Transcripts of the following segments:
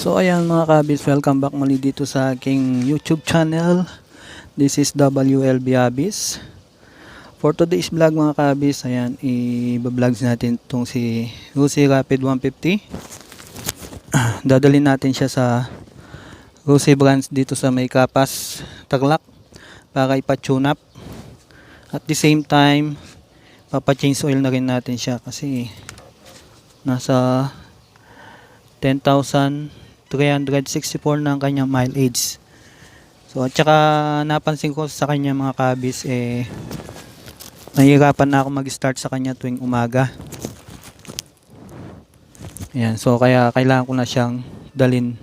So ayan mga kabis, welcome back muli dito sa aking YouTube channel. This is WLB hobbies. For today's vlog mga kabis, ayan, i-vlogs natin itong si Rusi Rapid 150. Dadalhin natin siya sa Rusi branch dito sa may Capas, Tarlac para ipa-tune up. At the same time, papa-change oil na rin natin siya kasi nasa 10,364 na ang kanyang mileage. So at saka napansin ko sa kanya mga kabis, nahihirapan na ako mag-start sa kanya tuwing umaga. Ayan, so kaya kailangan ko na siyang dalhin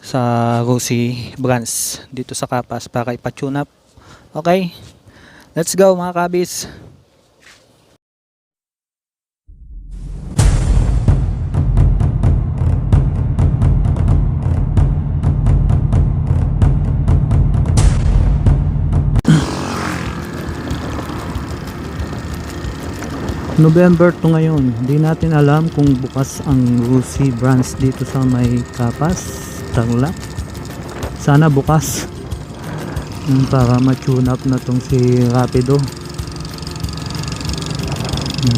sa Rusi branch dito sa Capas para ipa-tune up. Okay, let's go mga kabis. November to ngayon, hindi natin alam kung bukas ang Rusi branch dito sa may Capas, Tarlac. Sana bukas para ma-tune up na tong si Rapido.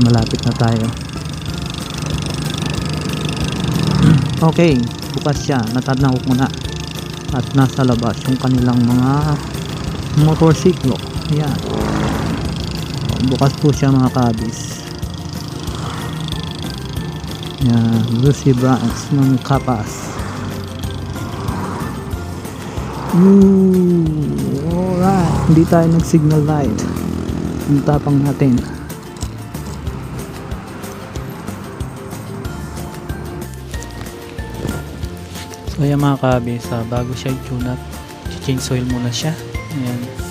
Malapit na tayo. Okay, bukas siya, natanaw ko na at nasa labas yung kanilang mga motorsiklo. Ayan, bukas po siya mga kabis. Yan, Rusi branch ng Capas. Alright, hindi tayo nag-signal light. Ang tapang natin. So ayan mga kabis, bago siya i-tune up, change oil muna siya. Ayan.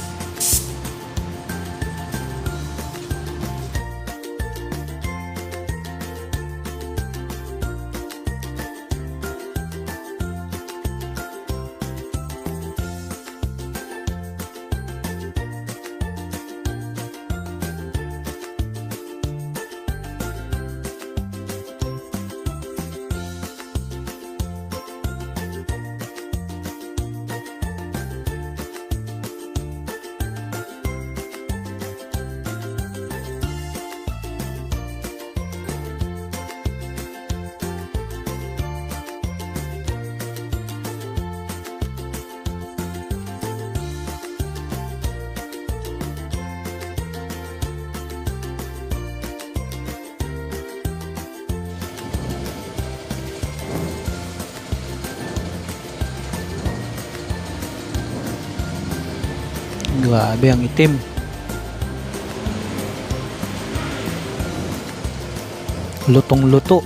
Grabe ang itim. Lutong-luto.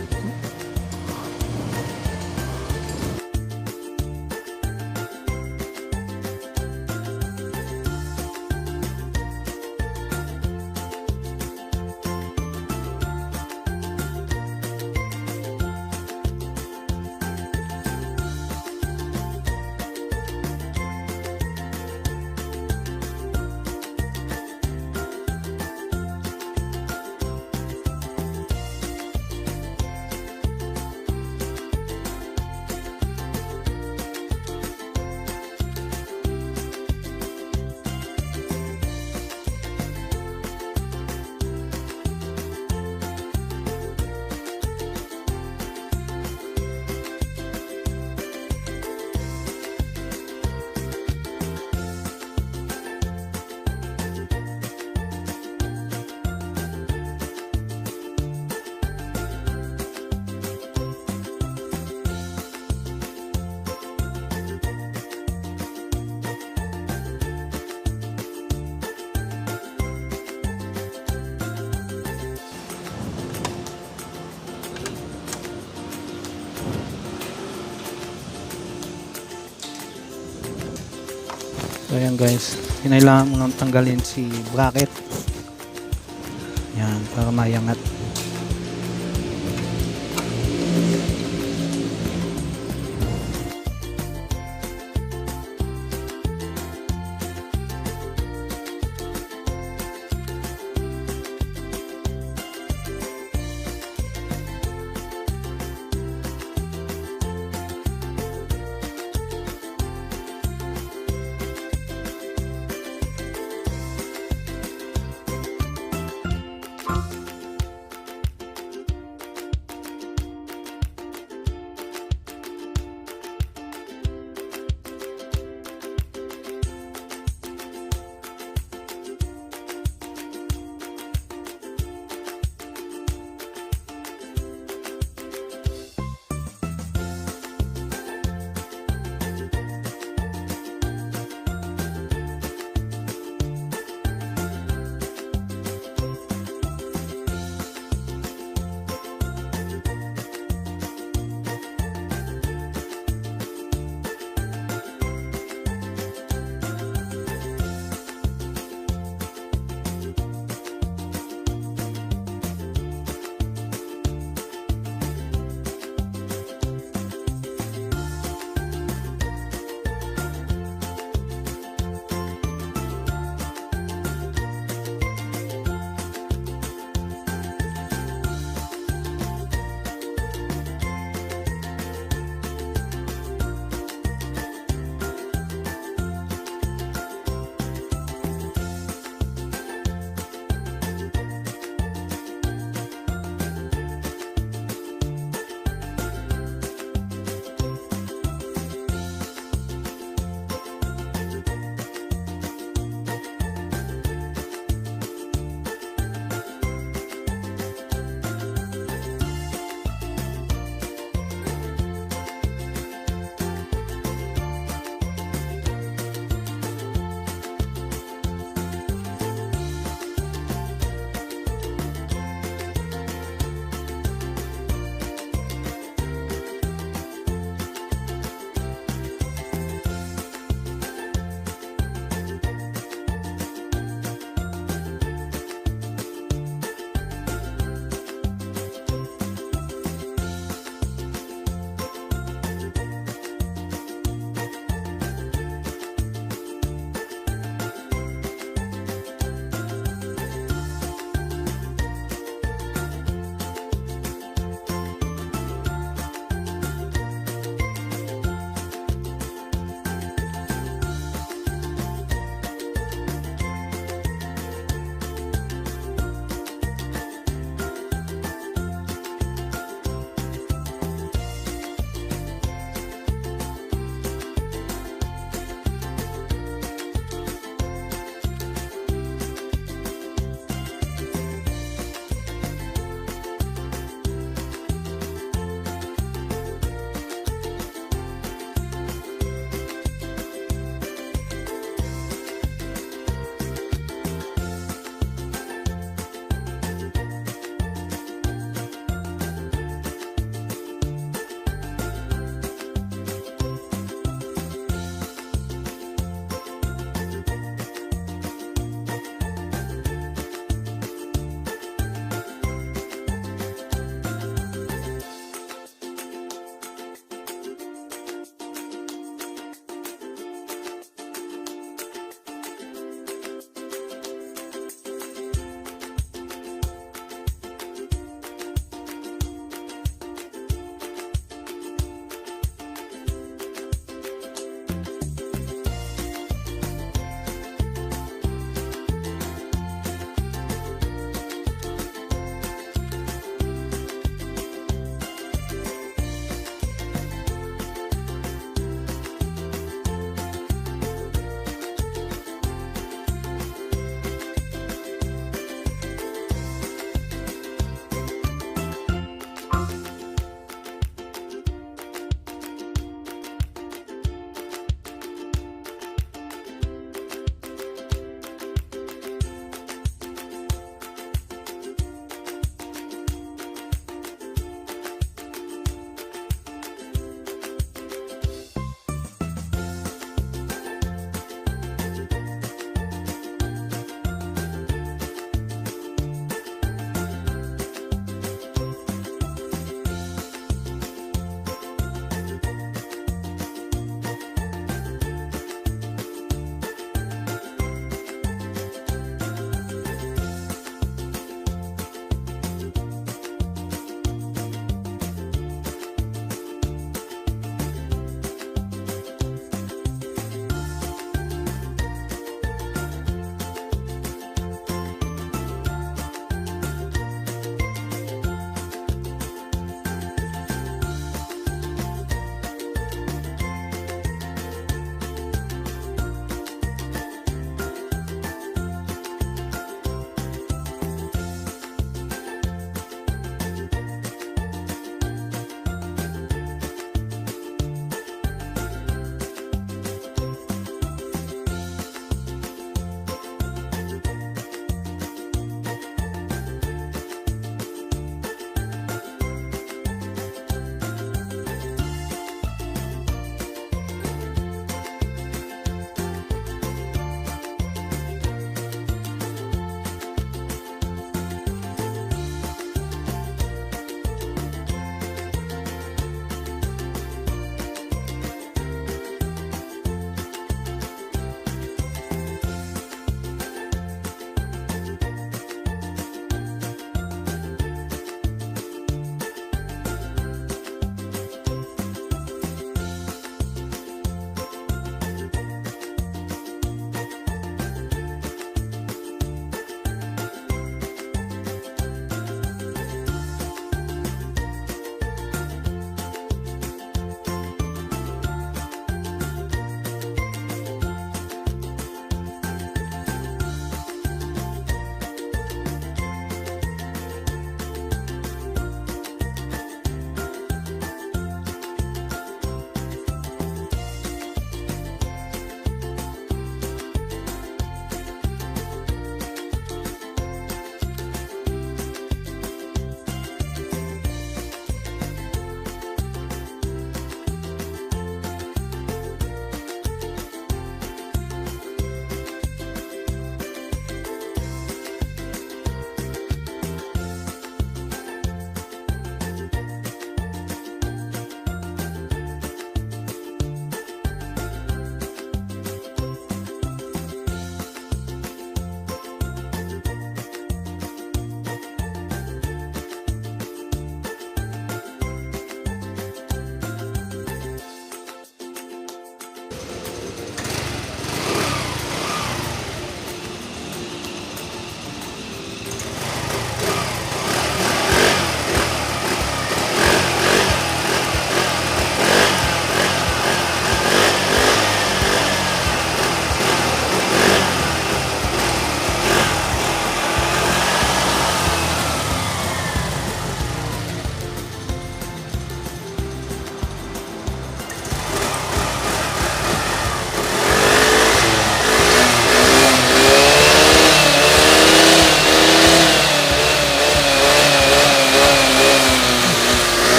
So ayan guys, kinailangan mo nang tanggalin si bracket. Yan, para mayangat.